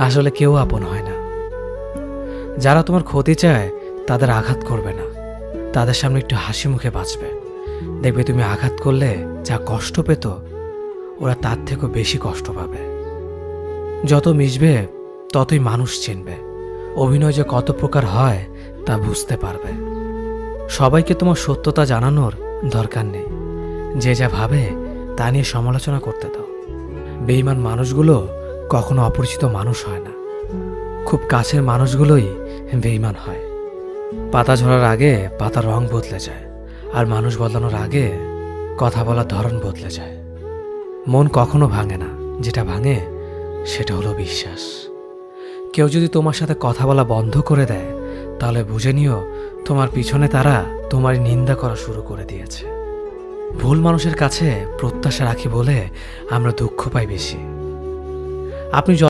আসলে কেউ আপন হয় না। যারা তোমার ক্ষতি চায় তাদের আঘাত করবে না, তাদের সামনে একটু হাসি মুখে বাঁচবে। দেখবে তুমি আঘাত করলে যা কষ্ট পেত, ওরা তার থেকেও বেশি কষ্ট পাবে। যত মিশবে ততই মানুষ চিনবে, অভিনয় যে কত প্রকার হয় তা বুঝতে পারবে। সবাইকে তোমার সত্যতা জানানোর দরকার নেই, যে যা ভাবে তা নিয়ে সমালোচনা করতে দাও। বেঈমান মানুষগুলো কখনো অপরিচিত মানুষ হয় না, খুব কাছের মানুষগুলোই বেঈমান হয়। পাতা ঝরার আগে পাতার রং বদলে যায়, আর মানুষ বদলানোর আগে কথা বলার ধরন বদলে যায়। মন কখনো ভাঙে না, যেটা ভাঙে সেটা হলো বিশ্বাস। কেউ যদি তোমার সাথে কথা বলা বন্ধ করে দেয়, তাহলে বুঝে নিও তোমার পিছনে তারা তোমার নিন্দা করা শুরু করে দিয়েছে। ভুল মানুষের কাছে প্রত্যাশা রাখি বলে আমরা দুঃখ পাই বেশি। আপনি